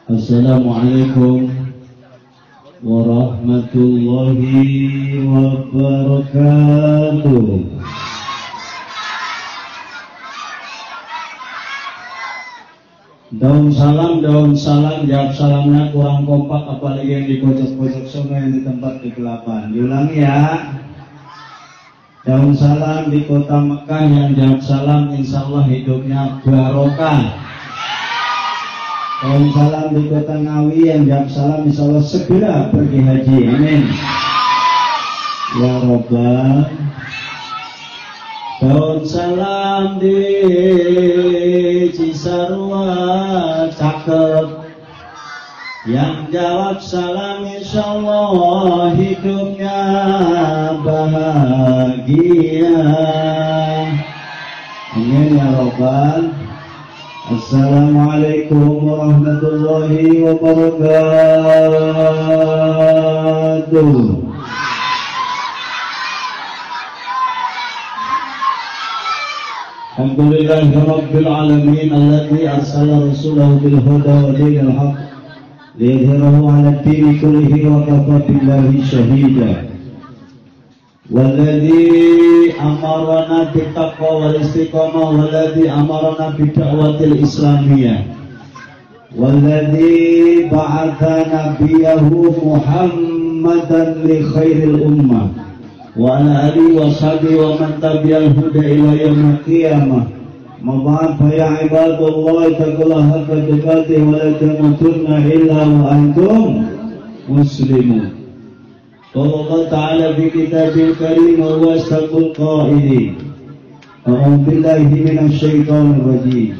Assalamualaikum warahmatullahi wabarakatuh. Daun salam, jawab salamnya kurang kompak, apalagi yang di pojok-pojok sana yang di tempat kegelapan. Diulangi ya. Daun salam di kota Mekah, yang jawab salam insya Allah hidupnya barokah. Daun salam di kota Ngawi, yang jawab salam insya Allah segera pergi haji. Amin ya Rabbal. Daun salam di Cisarua cakep, yang jawab salam insya Allah hidupnya bahagia. Amin ya Rabbal. Assalamualaikum warahmatullahi wabarakatuh. Alhamdulillahirabbil alamin alladzi arsala rasulahu bil huda wa dinil haqq liyudhhirahu 'ala ad-dini kullihi wa kafa billahi shahida. Walladzi amarna bittaqwa wal istiqamah walladzi amarna bid'awatil islamiyah walladzi ba'atha nabiyahu Muhammadan li khairil ummah wa ala alihi wa sahbihi wa man tabi'al huda ila yaumil qiyamah. Mab'ad fa ya ibadallah taqullaha haqqa tuqatih wa la tamutunna illa wa antum muslimun. Allah Ta'ala fi kitabil karim wa huwa asdaqul qailin. A'udzu billahi minasy syaithanir rajim.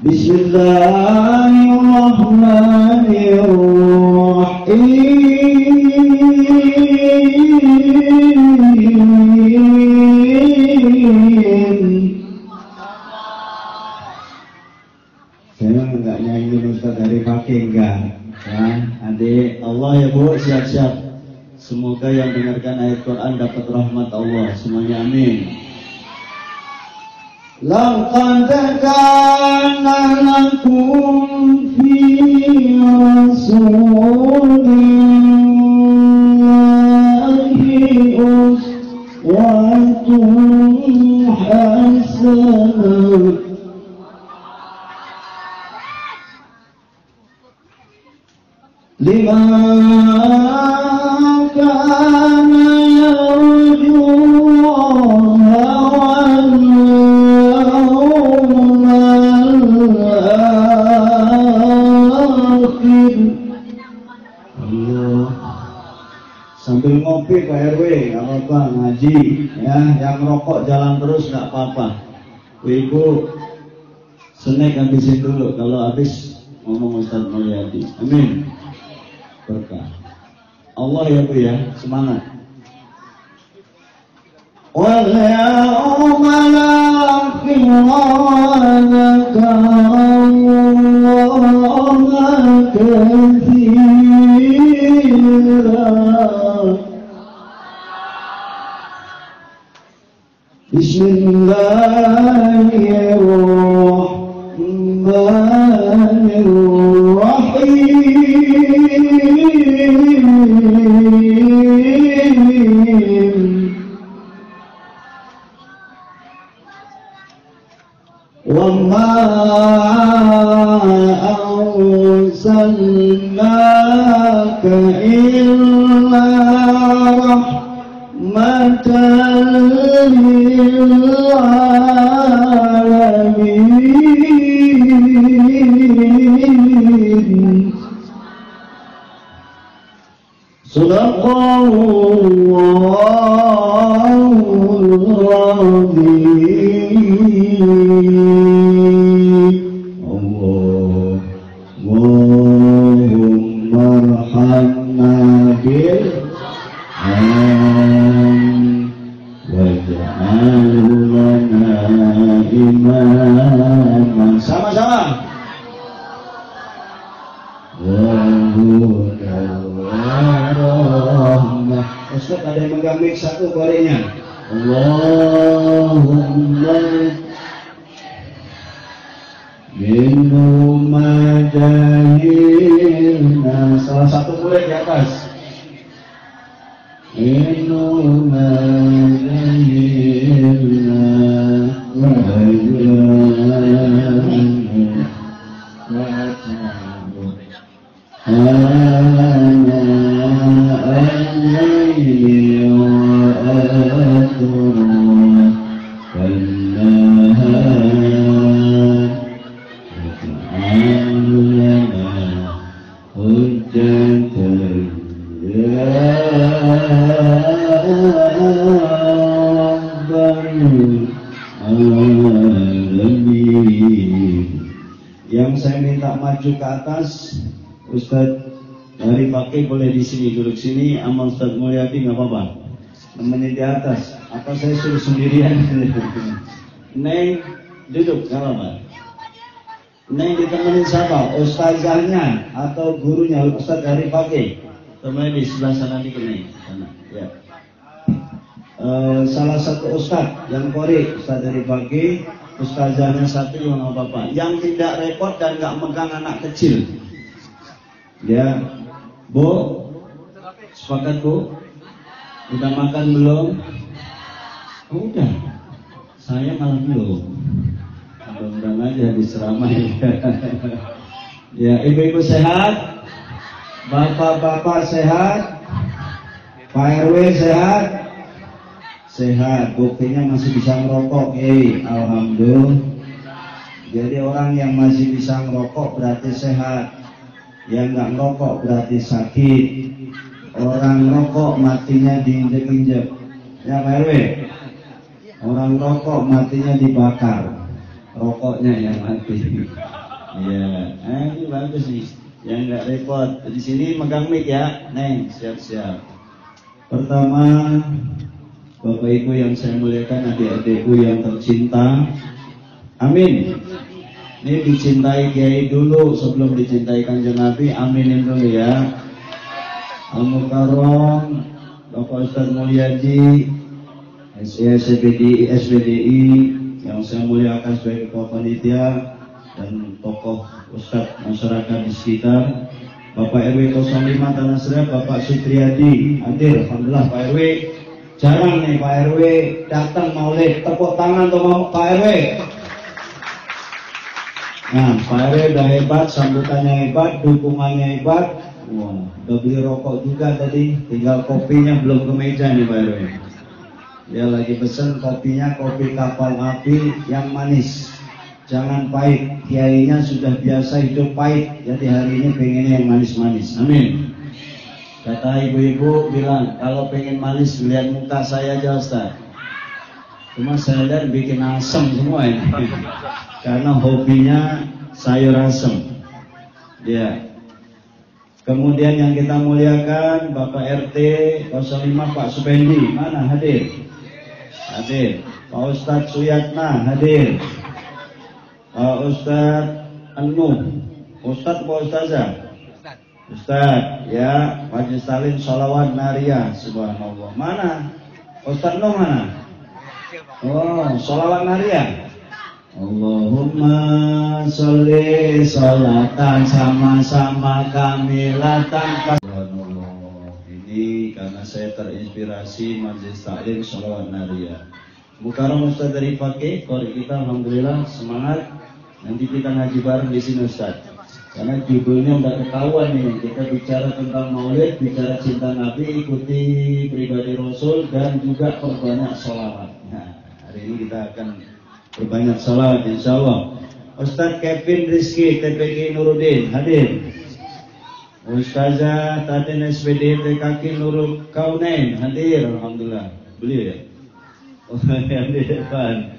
Bismillahirrahmanirrahim. Saya enggak nyanyi Ustaz dari Fakih enggak. Ya, adik Allah ya Bu, siap-siap. Semoga yang dengarkan ayat Quran dapat rahmat Allah. Semuanya amin. Laqad kana lakum fi rasulillahi uswatun hasanah. Liman kana yarju Allah wal yawmal akhir. Allah. Sambil ngopi Pak RW, nggak apa-apa, ngaji ya. Yang rokok jalan terus nggak apa-apa. Ibu snack habisin dulu, kalau habis ngomong Ustaz Mulyadi. Amin. Berkah Allah ya Bu ya, semangat. Wal yawmal akhir wa dzakarallaha katsiran. Bismillahirrahmanirrahim. Wa ma arsalnaka illa rahmatan lil alamin. Sadaqallahul azim. Allahumma arhamna bil waj'al lana imaman. Sama-sama. Ustaz ada yang megang mic satu korenya. Allahumma Innu majahilna. Salah satu murid di atas. Innu majahilna Yang saya minta maju ke atas, Ustadz dari pakai boleh di sini, duduk sini, sama Ustadz Mulyadi nggak apa-apa. Nemenin di atas, apa saya suruh sendirian? Neng duduk, nggak apa-apa. Neng ditemenin siapa? Ustazahnya atau gurunya, Ustadz dari pakai. Temennya di sebelah sana di Neng, sana. Ya. Salah satu Ustadz yang kori, Ustadz dari pagi, Ustazahnya satu yang apa-apa, yang tidak repot dan nggak megang anak kecil. Ya, Bu, sepakat Bu? Udah makan belum? Oh, udah, saya malah belum. Mudah-mudahan aja diseramai. Ya, ibu-ibu sehat, bapak-bapak sehat, Pak RW sehat. Sehat, buktinya masih bisa ngerokok, alhamdulillah. Jadi orang yang masih bisa ngerokok berarti sehat, yang nggak ngerokok berarti sakit. Orang ngerokok matinya diinjek-injek, ya Pak RW. Orang rokok matinya dibakar, rokoknya yang mati. Ya, ini bagus nih, yang nggak repot. Di sini megang mic ya, Neng, siap-siap. Pertama, Bapak Ibu yang saya muliakan, adik-adikku yang tercinta, amin. Ini dicintai Kiai dulu sebelum dicintai Kanjeng Nabi, aminin dulu ya. Al-Mukarram, Bapak Ustadz Mulyadi, SBDI yang saya muliakan sebagai ketua panitia dan tokoh Ustadz masyarakat di sekitar, Bapak RW 05 Tanah Sereal, Bapak Sutriyadi hadir, alhamdulillah Pak RW. Jarang nih Pak RW datang maulid, tepuk tangan untuk Pak RW. Nah, Pak RW udah hebat, sambutannya hebat, dukungannya hebat. Wah, udah beli rokok juga tadi, tinggal kopinya belum ke meja nih Pak RW. Dia lagi pesen kopinya, kopi kapal api yang manis, jangan pahit. Kiainya sudah biasa hidup pahit, jadi hari ini pengennya yang manis-manis. Amin. Kata ibu-ibu bilang, kalau pengen manis lihat muka saya aja Ustaz. Cuma saya lihat bikin asem semua ini. Karena hobinya sayur asem. Ya. Kemudian yang kita muliakan Bapak RT 05 Pak Supendi, mana hadir? Hadir. Pak Ustadz Suyatna hadir. Pak Ustadz Anu. Ustadz Pak Ustazah? Ustadz, ya, Wajib Salim Sholawat Nariyah, subhanallah. Mana? Ustadz Nuh mana? Oh, Sholawat Nariyah. Allahumma sholli sholatan sama-sama kamilatan. Subhanallah. Ini karena saya terinspirasi Majelis Taklim Sholawat Nariyah. Mukarram Ustadz dari Fakih, kori kita alhamdulillah semangat. Nanti kita ngaji bareng di sini Ustadz. Karena judulnya udah ketahuan nih, kita bicara tentang maulid, bicara cinta Nabi, ikuti pribadi Rasul, dan juga perbanyak sholawat. Nah, hari ini kita akan perbanyak sholawat insya Allah. Ustadz Kevin Rizky TPK Nuruddin hadir. Ustazah Tatin SPD TKK Nurul Kaunain hadir, alhamdulillah. Beliau ya? Oh, yang di depan,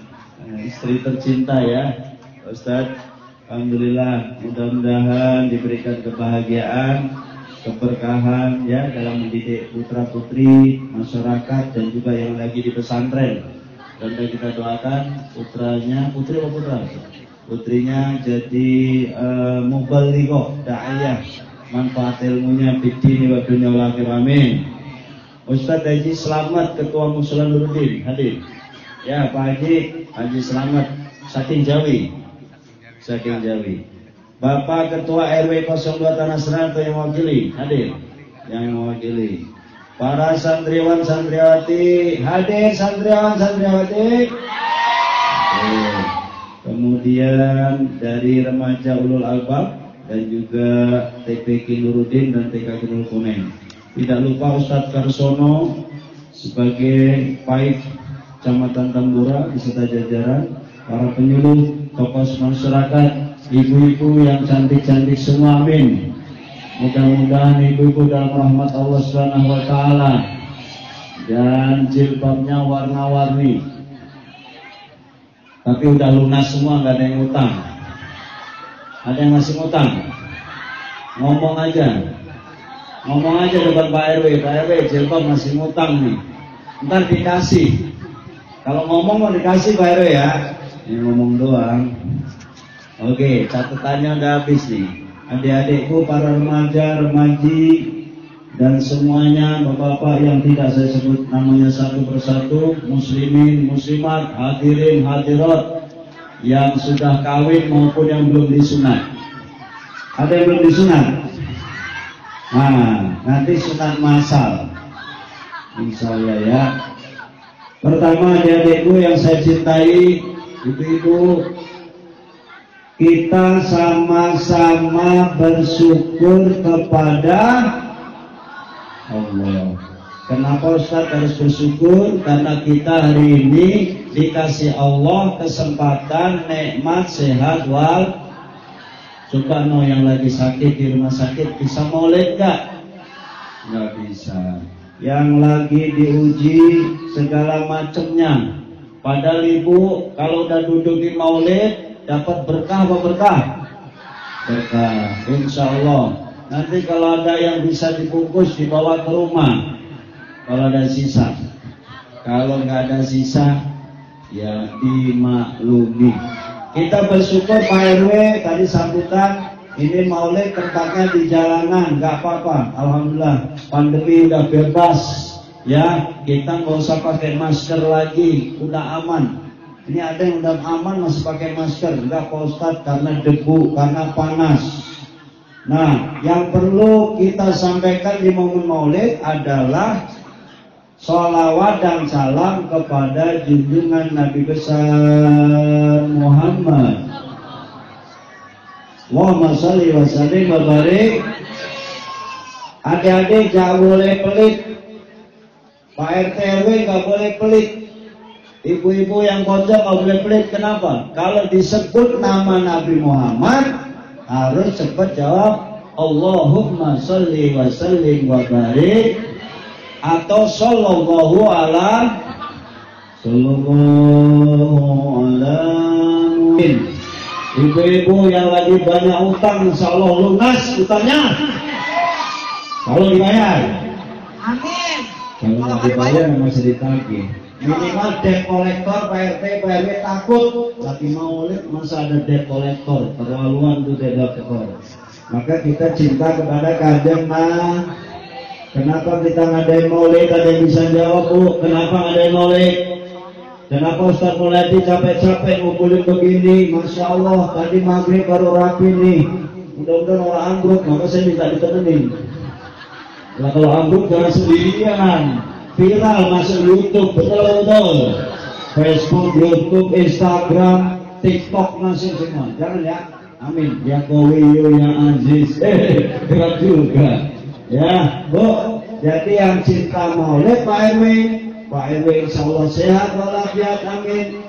istri tercinta ya Ustadz. Alhamdulillah, mudah-mudahan diberikan kebahagiaan, keberkahan ya dalam mendidik putra putri masyarakat dan juga yang lagi di pesantren. Dan kita doakan putranya, putri apa putra? Putrinya jadi mubalighoh, da'iyah, manfaat ilmunya bidini wa dunya wal akhirah, amin. Ustadz Haji Slamet Ketua Muslimin Nuruddin hadir. Ya Pak Haji, Haji Slamet Satin Jawi. saking Jawi. Bapak Ketua RW 02 Tanah Serang yang mewakili, hadir. Yang mewakili. Para santriwan santriwati, hadir santriwan santriwati. Kemudian dari remaja Ulul Albab dan juga TPK Nuruddin dan TK Nurul Kuning. Tidak lupa Ustadz Karsono sebagai Paid Kecamatan Tambura beserta jajaran, para penyuluh, tokoh masyarakat, ibu-ibu yang cantik-cantik semua, amin. Mudah-mudahan ibu-ibu dalam rahmat Allah Subhanahu wa taala dan jilbabnya warna-warni. Tapi udah lunas semua, nggak ada yang utang. Ada yang masih utang? Ngomong aja depan Pak RW, Pak RW jilbab masih ngutang nih. Ntar dikasih. Kalau ngomong mau dikasih Pak RW ya. Ini ngomong doang. Oke, catatannya udah habis nih. Adik-adikku, para remaja, remaji, dan semuanya bapak-bapak yang tidak saya sebut namanya satu persatu, muslimin, muslimat, hadirin, hadirat, yang sudah kawin maupun yang belum disunat. Ada yang belum disunat? Nah, nanti sunat massal, insya Allah ya. Pertama, adik-adikku yang saya cintai, ibu-ibu, kita sama-sama bersyukur kepada Allah. Kenapa Ustaz harus bersyukur? Karena kita hari ini dikasih Allah kesempatan, nikmat, sehat, wal. Coba no yang lagi sakit di rumah sakit bisa maulid gak? Nggak bisa. Yang lagi diuji segala macamnya. Padahal ibu kalau udah duduk di maulid dapat berkah apa berkah? Berkah, insya Allah. Nanti kalau ada yang bisa dibungkus dibawa ke rumah. Kalau ada sisa. Kalau nggak ada sisa, ya dimaklumi. Kita bersyukur Pak RW tadi sambutan. Ini maulid tempatnya di jalanan, nggak apa-apa. Alhamdulillah, pandemi udah bebas. Ya, kita nggak usah pakai masker lagi, udah aman. Ini ada yang udah aman masih pakai masker, enggak Pak Ustadz, karena debu, karena panas. Nah, yang perlu kita sampaikan di momen maulid adalah sholawat dan salam kepada junjungan Nabi besar Muhammad. Allahumma sholli wa sallim wa barik. Adik-adik jangan boleh pelit. Pak RT RW nggak boleh pelit. Ibu-ibu yang pojok nggak boleh pelit. Kenapa? Kalau disebut nama Nabi Muhammad harus cepat jawab Allahumma sholli wa sallim wa barik, atau sallallahu ala Ibu-ibu yang lagi banyak utang, insya Allah lunas utangnya kalau dibayar. Amin. Kalau nggak dibayar masih ditagih. Minimal debt collector, Pak RT, Pak RW takut lagi maulid masa ada debt collector, terlaluan tuh debt collector. Maka kita cinta kepada Kanjeng Nabi. Kenapa kita ngadain maulid? Ada yang bisa jawab Bu? Kenapa ngadain maulid? Kenapa Ustaz Muladi capek-capek ngumpulin begini? Masya Allah, tadi maghrib baru rapi nih. Mudah-mudahan orang ambruk, maka saya minta ditemenin. Nah, kalau ambruk jangan sendirian. Viral masuk YouTube, betul-betul. Facebook, YouTube, Instagram, TikTok masuk semua. Jangan ya. Amin. Ya Qawiyu ya Aziz. Berat juga. Ya, Bu. Jadi yang cinta maulid Pak RW, Pak RW insya Allah sehat walafiat, amin.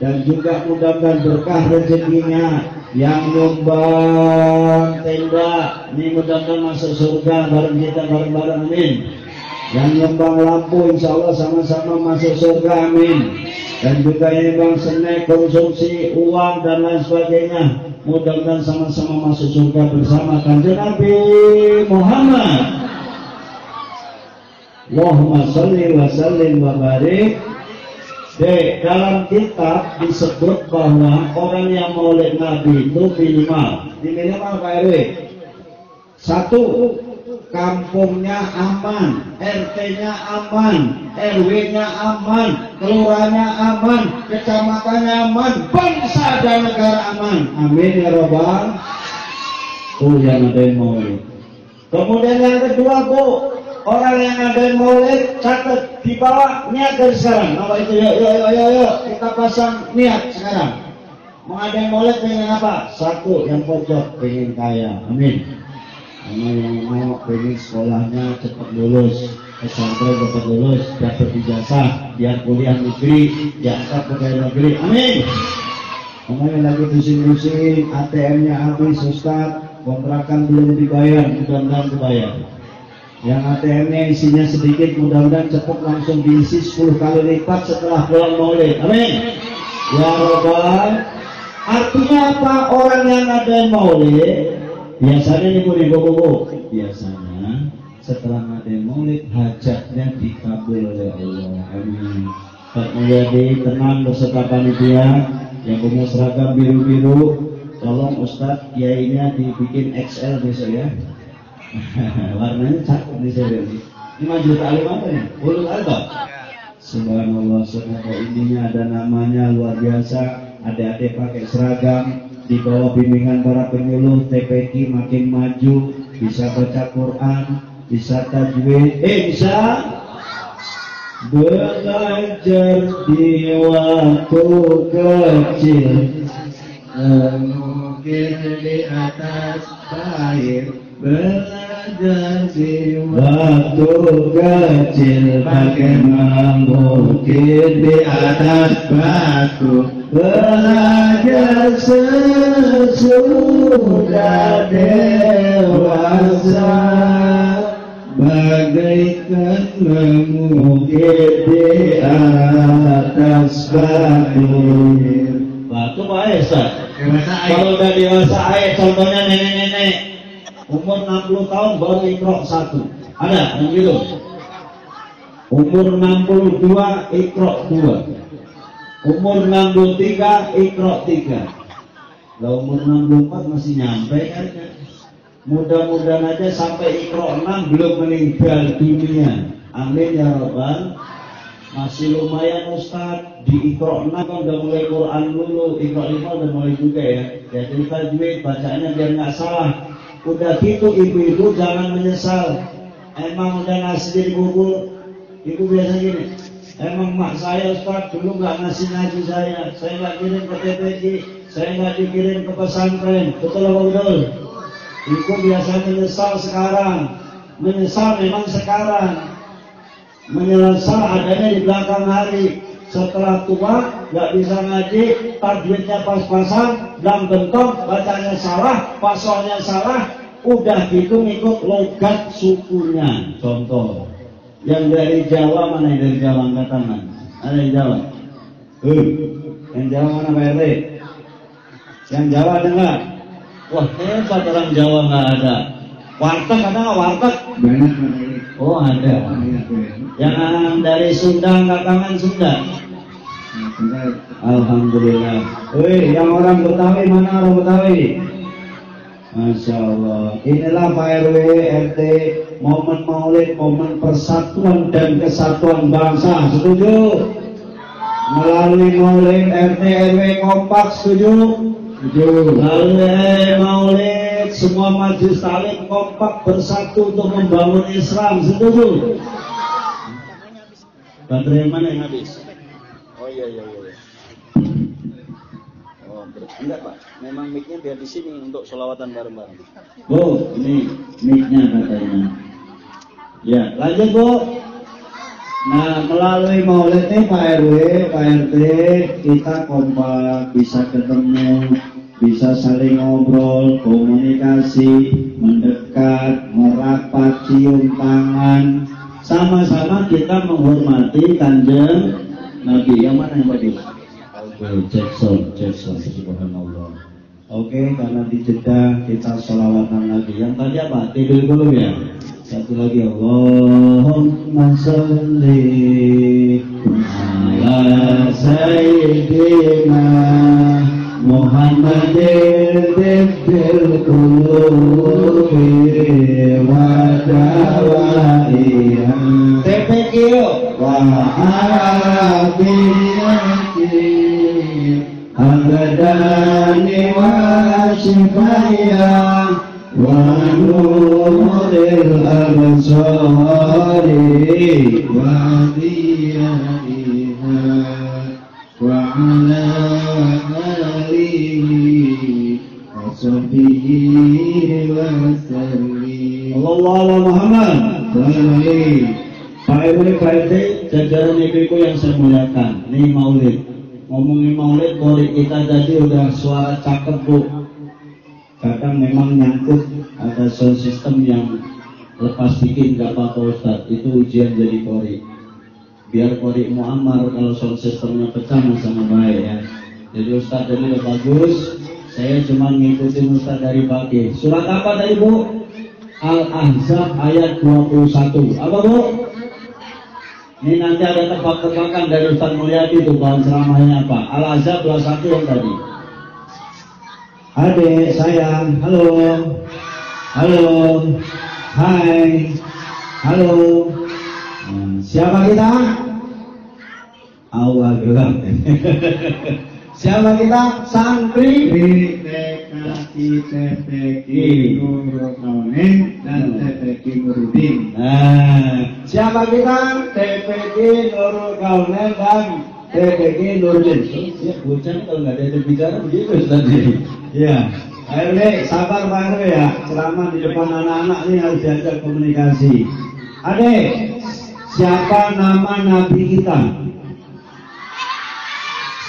Dan juga mudah-mudahan berkah rezekinya. Yang nyumbang tenda, ini mudah-mudahan masuk surga bareng kita bareng-bareng, amin. Yang nyumbang lampu insya Allah sama-sama masuk surga, amin. Dan juga yang nyumbang snack, konsumsi, uang dan lain sebagainya, mudah-mudahan sama-sama masuk surga bersama Kanjeng Nabi Muhammad. Allahumma sholli wa sallim wa barik. Dalam kitab disebut bahwa orang yang maulid Nabi itu minimal Pak RW, kampungnya aman, RT-nya aman, RW-nya aman, kelurahannya aman, kecamatannya aman, bangsa dan negara aman. Amin ya robbal. Yang ngadain maulid. Kemudian yang kedua, Bu, orang yang ngadain maulid catat di bawah niat dari sekarang. Apa itu? Yuk, kita pasang niat sekarang. Mengadain maulid pengen apa? Satu, yang pojok pengen kaya. Amin. Karena yang mau pengen sekolahnya cepat lulus, pesantren cepat lulus, dapat ijazah, biar kuliah negeri, diangkat pegawai negeri. Amin. Kemarin lagi pusing-pusing, ATM-nya habis, Ustaz, kontrakan belum dibayar, mudah-mudahan dibayar. Yang ATM-nya isinya sedikit, mudah-mudahan cepat langsung diisi 10 kali lipat setelah bulan maulid. Amin. Ya Rabbal. Artinya apa? Orang yang ngadain maulid biasanya nih Bu, biasanya setelah ngadain maulid hajatnya dikabul oleh Allah. Amin. Pak Mulyadi tenang beserta panitia yang punya seragam biru-biru, tolong Ustadz kiainya dibikin XL besok ya. Warnanya cakep nih saya ini. 5 juta alim apa ya? Ulul albab. Subhanallah, semoga intinya ada namanya luar biasa. Adik-adik pakai seragam di bawah bimbingan para penyuluh TPQ makin maju, bisa baca Quran, bisa tajwid, bisa belajar di waktu kecil, mungkin di atas air. Belajar di waktu kecil, bagaimana mungkin di atas batu. Belajar sesudah dewasa, bagaikan mengukir di atas batu. Batu apa ya, Ustaz? Kalau udah dewasa air, contohnya nenek-nenek umur 60 tahun baru Iqra 1. Ada yang gitu? Umur 62 Iqra 2. Umur 63 Iqra 3. Lah umur 64 masih nyampe kan? Mudah-mudahan aja sampai Iqra 6 belum meninggal dunia. Amin ya Rabbal. Masih lumayan Ustaz. Di Iqra 6 kan udah mulai Quran dulu, Iqra 5 udah mulai juga ya. Jadi tajwid bacaannya biar nggak salah. Udah gitu ibu-ibu jangan menyesal. Emang udah ngasih di bubur. Ibu biasa gini, emang mak saya Ustaz dulu nggak ngasih ngaji saya nggak kirim ke TPQ, saya nggak dikirim ke pesantren. Betul apa betul? Ibu biasa menyesal sekarang. Menyesal memang sekarang. Menyesal adanya di belakang hari. Setelah tua nggak bisa ngaji, tajwidnya pas-pasan, lam bentong, bacanya salah, pasalnya salah, udah gitu ngikut logat sukunya. Contoh, yang dari Jawa mana yang dari Jawa angkat tangan? Ada yang Jawa? Yang Jawa mana Pak RT? Yang Jawa ada nggak? Wah hebat orang Jawa nggak ada. Warteg ada nggak warteg? Banyak. Oh ada. Yang dari Sunda angkat tangan Sunda. Alhamdulillah. Yang orang Betawi mana orang Betawi? Masya Allah. Inilah Pak RW, RT, momen maulid, momen persatuan dan kesatuan bangsa. Setuju? Melalui maulid RT RW kompak, setuju? Setuju. Melalui maulid semua majelis taklim kompak bersatu untuk membangun Islam. Setuju? Baterai mana yang habis? Oh iya. Oh enggak Pak, memang mic-nya biar di sini untuk sholawatan bareng-bareng. Bu, ini mic-nya katanya. Ya, lanjut Bu. Nah, melalui maulid ini Pak RW, Pak RT, kita kompak, bisa ketemu, bisa saling ngobrol, komunikasi, mendekat, merapat, cium tangan. Sama-sama kita menghormati Kanjeng Nabi. Yang mana yang tadi? Oke, Jackson, subhanallah. Oke, karena dijeda kita sholawatan lagi. Yang tadi apa? Tidur dulu ya. Satu lagi, Allahumma sholli ala sayyidina Muhammadin tibbil qulubi wa yuk. Wa arabiyati abadani wa shifaya wa nuril absari wa diyaiha wa ala alihi wa sahbihi wa sallim. Allah Muhammad. Pak RW, Pak RT, jajaran ibu yang saya muliakan, ini maulid. Ngomongin maulid, maulid kita tadi udah suara cakep bu. Kadang memang nyangkut, ada sound system yang lepas dikit gak apa-apa Ustadz, itu ujian jadi kori. Biar kori muammar kalau sound systemnya pecah sama baik ya. Jadi Ustadz jadi udah bagus, saya cuma ngikutin Ustadz dari pagi. Surat apa tadi bu? Al-Ahzab ayat 21. Apa bu? Ini nanti ada tebak-tebakan dari Ustaz Mulyadi itu bahan ceramahnya apa. Al-Ahzab 21 yang tadi. Adik sayang, halo. Halo. Hai. Halo. Siapa kita? Allah bilang. Siapa kita? Santri TPK Nurul Kaunin dan TPK Nurudin. Siapa kita? TPK Nurul Kaunin dan TPK Nurudin. Ya, bocah kalau nggak ada yang bicara begitu tadi. Ya, RW sabar Pak RW ya. Ceramah di depan anak-anak ini harus diajak komunikasi. Adik, siapa nama Nabi kita?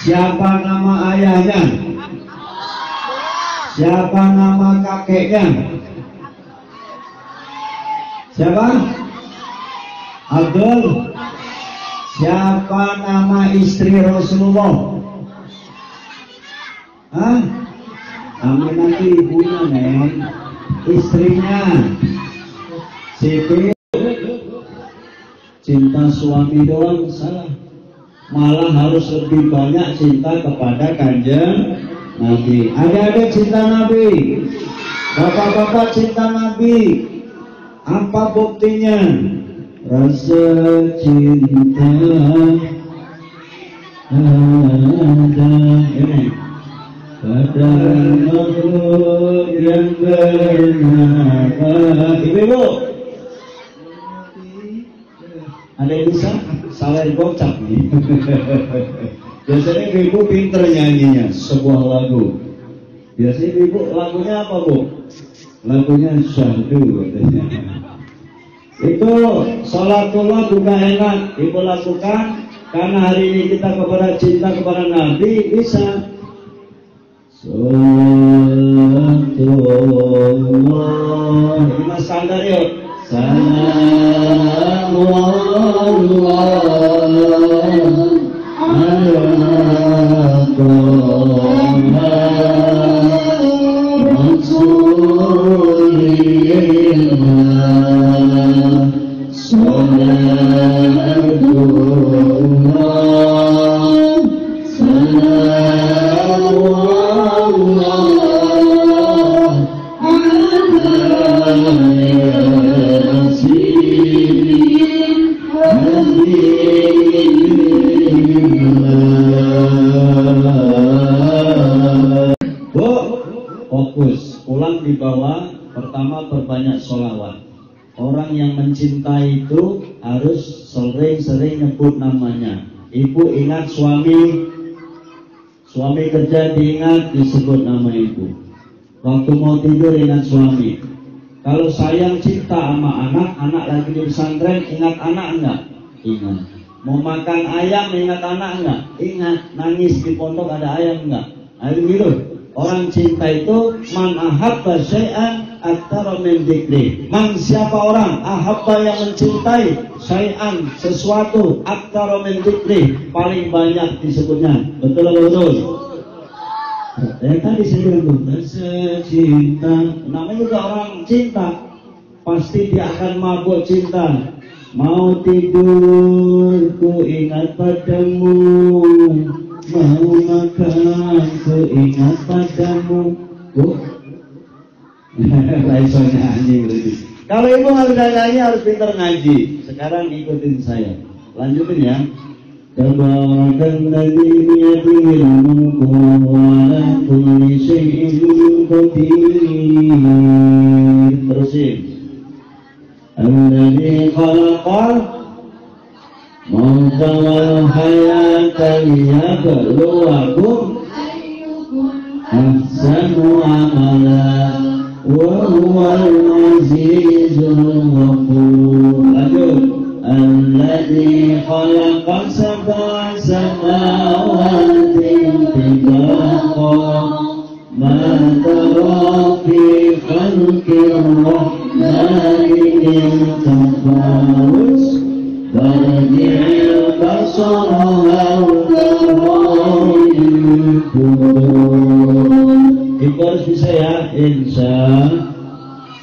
Siapa nama ayahnya? Siapa nama kakeknya? Siapa? Abdul. Siapa nama istri Rasulullah? Hah? Kamu nanti ibunya, Neng. Istrinya. Siti. Cinta suami doang salah. Malah harus lebih banyak cinta kepada Kanjeng Nabi. Adik-adik cinta Nabi, bapak-bapak cinta Nabi. Apa buktinya? Rasa cinta ada ini pada makhluk yang bernama. Ibu-ibu, ada yang bisa? Salah gocap nih. Biasanya ibu pinter nyanyinya sebuah lagu. Biasanya ibu lagunya apa bu? Lagunya syahdu katanya. Itu sholatullah juga enak ibu lakukan karena hari ini kita kepada cinta kepada Nabi bisa. Sholatullah. Ini mas standar yuk. Di bawah pertama perbanyak sholawat. Orang yang mencintai itu harus sering-sering nyebut namanya. Ibu ingat suami kerja diingat disebut nama ibu. Waktu mau tidur ingat suami. Kalau sayang cinta sama anak lagi di pesantren ingat anak enggak? Ingat. Mau makan ayam ingat anak enggak? Ingat. Nangis di pondok ada ayam enggak? Ayo gitu. Orang cinta itu man ahabba syai'an aktsara min dzikri. Man siapa orang ahabba yang mencintai syai'an sesuatu aktsara min dzikri paling banyak disebutnya. Betul atau betul? Yang tadi saya bilang rasa cinta. Namanya juga orang cinta. Pasti dia akan mabuk cinta. Mau tidur ku ingat padamu, mau makan ku ingat padamu. Lain soalnya anjing berarti. Kalau ibu harus nyanyi harus pintar ngaji. Sekarang ikutin saya. Lanjutin ya. Tabarakan ladzi biyadihil mulku wa ala kulli syai'in qadir. Terusin. Alladzi khalaqal mauta wal hayata liyabluwakum ahsanu amala wa huwal azizul ghafur. Lanjut. Alladzi khalaqa sab'a samawati tibaqa ma tara fi khalqir rahmani min tafawut farji'il basara hal itu harus bisa ya, insya.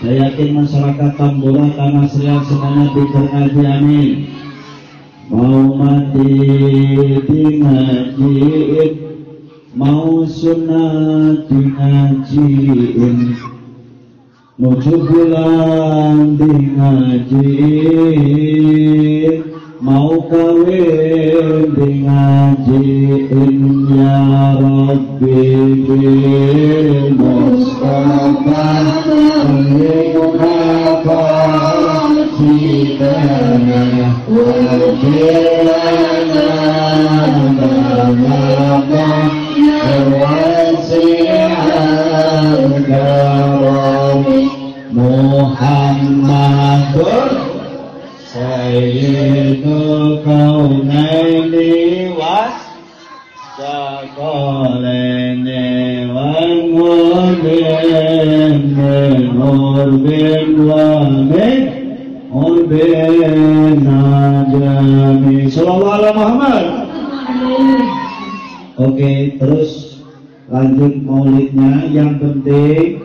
Saya yakin masyarakat Tambora, Tanah Serial semuanya pintar ngaji, amin. Mau mati di ngajiin, mau sunat di ngajiin, nuju bulan di ngajiin, mau kawin di ngajiin, ya Rabbi bil Mustafa Muhammad Sidana Wajilana Nama Wasi'al Karami Muhammadur Sayyidul Kaunaini was Sakolene wan mulin urbin wamin urbin najami. Sallallahu alaihi Muhammad. Oke, terus lanjut maulidnya. Yang penting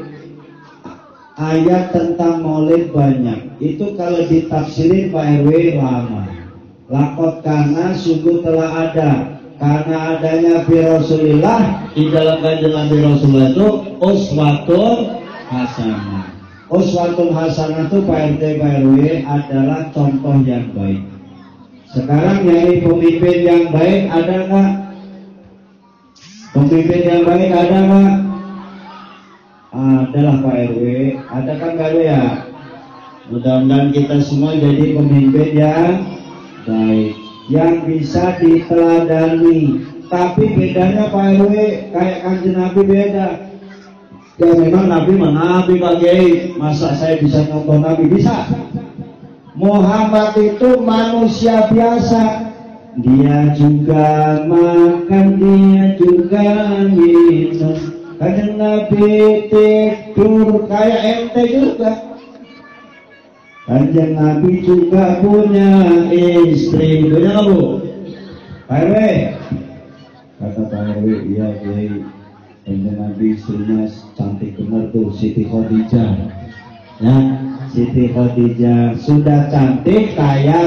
ayat tentang maulid banyak. Itu kalau ditafsirin Pak RW lama. Lakot kana sungguh telah ada. Karena adanya fi Rasulillah, di dalam kanjeng Nabi Rasulullah itu uswatun hasanah. Uswatun hasanah itu Pak RT Pak RW adalah contoh yang baik. Sekarang nyari pemimpin yang baik ada nggak? Pemimpin yang baik ada nggak? Adalah Pak RW. Ada kan Pak RW ya? Mudah-mudahan kita semua jadi pemimpin yang baik, yang bisa diteladani. Tapi bedanya Pak RW kayak kanjeng Nabi beda. Ya memang Nabi Nabi Pak Kiai. Masa saya bisa nonton Nabi? Bisa. Muhammad itu manusia biasa. Dia juga makan, dia juga minum. Kanjeng Nabi tidur kayak ente juga. Kanjeng Nabi juga punya istri. Punya Bu? Pak RW? Kata Pak RW, iya Kiai. Kanjeng Nabi istrinya cantik benar tuh, Siti Khadijah. Ya, Siti Khadijah sudah cantik, kaya,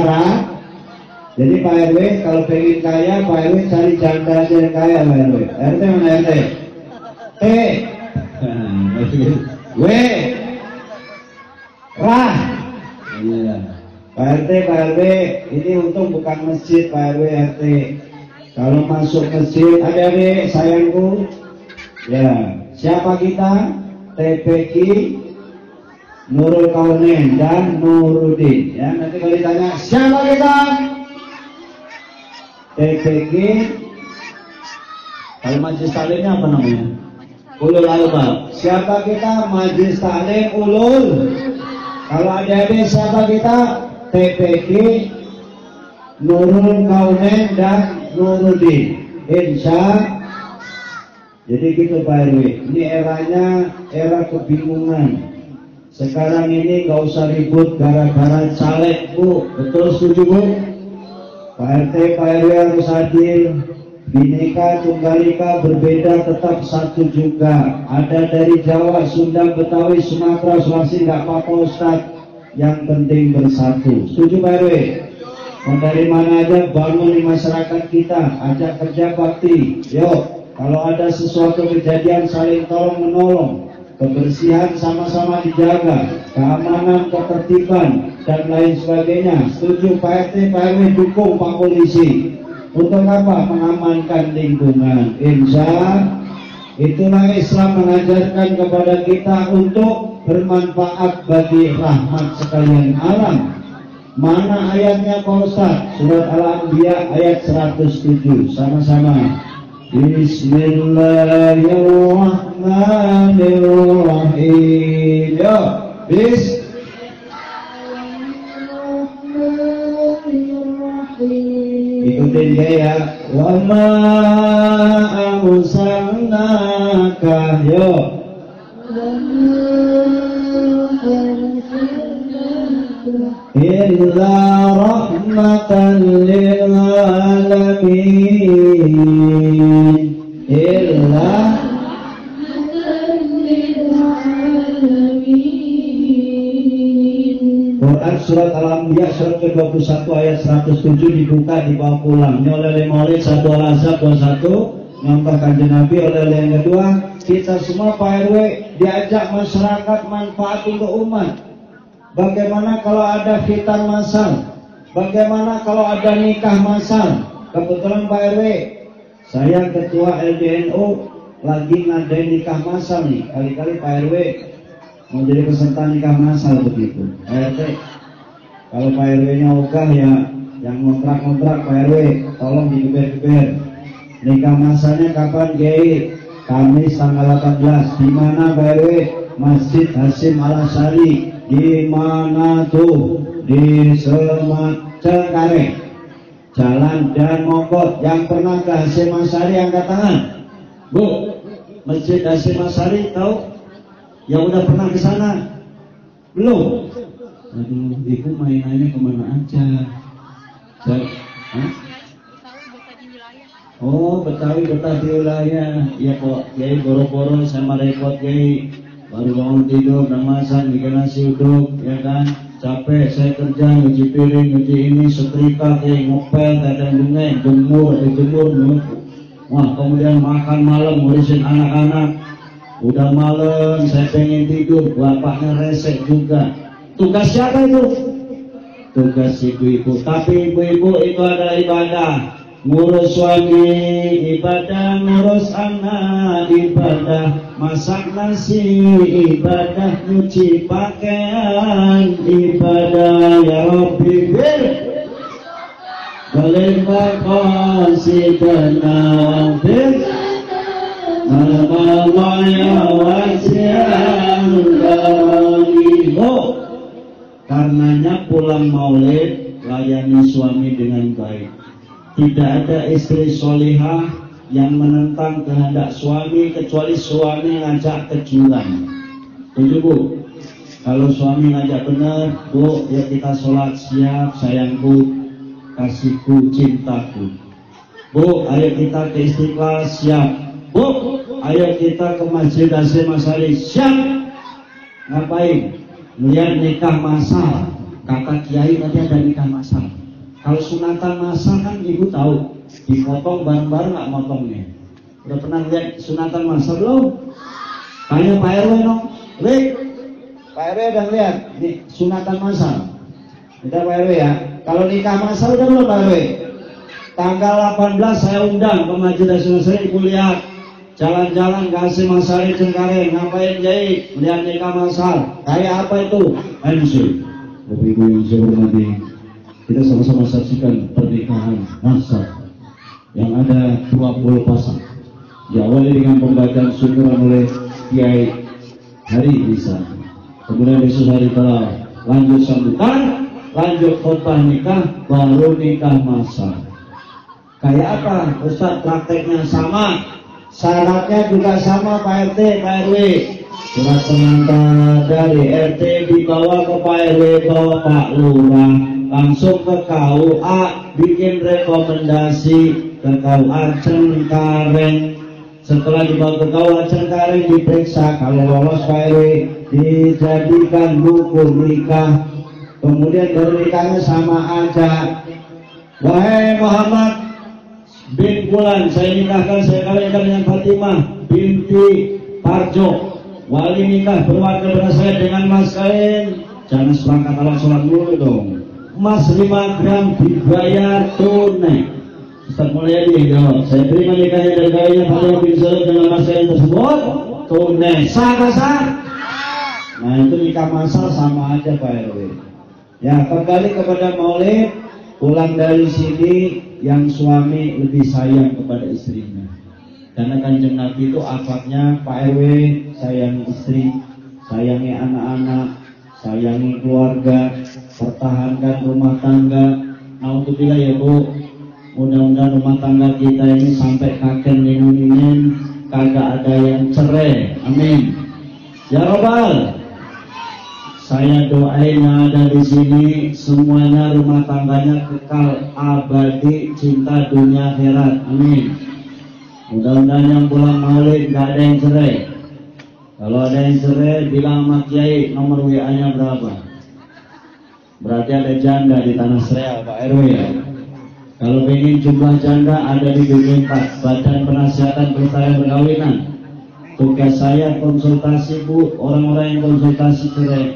Jadi Pak RW kalau pengen kaya, Pak RW cari janda aja yang kaya Pak RW. RT mana RT? W. Rah. Iya. Pak RT, Pak RW, ini untung bukan masjid Pak RW, RT. Kalau masuk masjid, adik-adik sayangku, ya, siapa kita? TPQ Nurul Kaunain dan Nuruddin. Ya, nanti kalau ditanya siapa kita? TPQ. Kalau majelis taklimnya apa namanya? Ulul Albab. Siapa kita? Majelis taklim Ulul. Kalau adik-adik siapa kita? TPQ Nurul Kaunain dan Nuruddin. Insya. Jadi gitu Pak RW. Ini eranya era kebingungan. Sekarang ini gak usah ribut gara-gara caleg Bu. Betul, setuju Bu? Pak RT, Pak RW harus adil. Bhinneka Tunggal Ika berbeda tetap satu juga. Ada dari Jawa, Sunda, Betawi, Sumatera, Sulawesi, gak apa-apa Ustaz. Yang penting bersatu. Setuju Pak RW? Mau dari mana aja bangun di masyarakat kita, ajak kerja bakti. Yuk, kalau ada sesuatu kejadian saling tolong menolong. kebersihan sama-sama dijaga, keamanan, ketertiban, dan lain sebagainya. Setuju Pak RT, Pak RW, dukung Pak Polisi. Untuk apa? Mengamankan lingkungan. Insya itulah Islam mengajarkan kepada kita untuk bermanfaat bagi rahmat sekalian alam. Mana ayatnya Pak Ustaz? Surat Al-Anbiya ayat 107. Sama-sama. Bismillahirrahmanirrahim. Yo, ikutin saya. Wa ma arsalnaka. Yo. Illa rahmatan lil alamin. Illa Quran surat Al-Anbiya surat ke-21 ayat 107 dibuka dibawa pulang. Ini oleh Maulid 1 Al-Azhar 21 nyontoh Kanjeng Nabi. Oleh yang kedua, kita semua Pak RW diajak masyarakat manfaat untuk umat. Bagaimana kalau ada khitan massal? Bagaimana kalau ada nikah massal? Kebetulan Pak RW, saya ketua LDNU lagi ngadain nikah massal nih. Kali-kali Pak RW mau jadi peserta nikah massal begitu. Pak RT, kalau Pak RW-nya ogah ya, yang ngontrak-ngontrak Pak RW, tolong digeber-geber. Nikah massalnya kapan, Kiai? Kamis tanggal 18. Di mana Pak RW? Masjid Hasyim Al-Asy'ari. Di mana tuh? Di Cengkareng. Jalan dan Mogot. Yang pernah ke Hasyim Al-Asy'ari angkat tangan. Bu, Masjid Hasyim Al-Asy'ari tahu? Yang udah pernah ke sana? Belum? Aduh, ibu mainannya kemana aja? Oh, Betawi betah di wilayah. Ya kok, Kiai boro-boro sama repot Kiai. Baru bangun tidur, udah masak, bikin nasi uduk, ya kan? Capek, saya kerja, nyuci piring, nyuci ini, setrika, Kiai ngepel, kadang bunga, jemur, wah, kemudian makan malam, ngurusin anak-anak. Udah malam, saya pengen tidur, bapaknya resek juga. Tugas siapa itu? Tugas ibu-ibu. Tapi ibu-ibu itu adalah ibadah. Ngurus suami ibadah, ngurus anak ibadah, masak nasi ibadah, nyuci pakaian ibadah. Ya Rabbi bir Baliklah qasidana bir Allah ya wasi'al karamimu. Karenanya pulang maulid layani suami dengan baik. Tidak ada istri solihah yang menentang kehendak suami kecuali suami ngajak ke jurang. Itu Bu, kalau suami ngajak benar, Bu, ya kita sholat, siap sayangku, kasihku, cintaku. Bu, ayo kita ke Istiqlal, siap. Bu, ayo kita ke Masjid Hasyim Al-Asy'ari, siap. Ngapain? Melihat nikah massal. Kata Kiai tadi ada nikah massal. Kalau sunatan massal kan ibu tahu, dipotong bareng-bareng nggak motongnya. Udah pernah lihat sunatan massal belum? Tanya Pak RW dong. Rik, Pak RW udah lihat nih sunatan massal. Udah Pak RW ya. Kalau nikah massal udah belum Pak RW? Tanggal 18 saya undang ke Masjid Hasyim Al-Asy'ari, ibu lihat. Jalan-jalan ke Hasyim Al-Asy'ari Cengkareng, ngapain Jai? Melihat nikah massal. Kayak apa itu? MC. Bapak-ibu yang saya hormati, kita sama-sama saksikan pernikahan massal yang ada 20 pasang. Diawali dengan pembacaan syukuran oleh Kiai Hari Isa. Kemudian besok hari telah lanjut sambutan, lanjut khotbah nikah, baru nikah massal. Kayak apa? Ustaz, prakteknya sama, syaratnya juga sama Pak RT, Pak RW. Surat pengantar dari RT dibawa ke Pak RW, bawa Pak Lurah, langsung ke KUA, bikin rekomendasi ke KUA Cengkareng. Setelah dibawa ke KUA Cengkareng diperiksa, kalau lolos Pak RW dijadikan buku nikah. Kemudian baru nikahnya sama aja. Wahai Muhammad bin Fulan, saya nikahkan, saya kawinkan dengan Fatimah binti Parjo. Wali nikah berwarga berasal dengan mas kain. Jangan seperangkat alat sholat dulu dong. Emas 5 gram dibayar tunai. Ustaz Mulyadi jawab, saya terima nikahnya dari kawinnya Fatimah bin Sulaiman dengan mas kain tersebut tunai. Sah tak sah? Nah itu nikah masal sama aja Pak RW. Ya kembali kepada maulid, pulang dari sini yang suami lebih sayang kepada istrinya. Karena Kanjeng Nabi itu akhlaknya Pak RW, sayangi istri, sayangi anak-anak, sayangi keluarga, pertahankan rumah tangga. Alhamdulillah ya Bu, mudah-mudahan rumah tangga kita ini sampai kakek nenek kagak ada yang cerai. Amin. Ya Rabbal. Saya doain yang ada di sini semuanya rumah tangganya kekal abadi, cinta dunia akhirat. Amin. Mudah-mudahan yang pulang maulid gak ada yang cerai. Kalau ada yang cerai bilang sama Kiai nomor WA-nya berapa. Berarti ada janda di tanah Sereal Pak RW ya. Kalau ingin jumlah janda ada di BB4 Badan Penasihat Perintah Perkawinan. Tugas saya konsultasi Bu, orang-orang yang konsultasi cerai.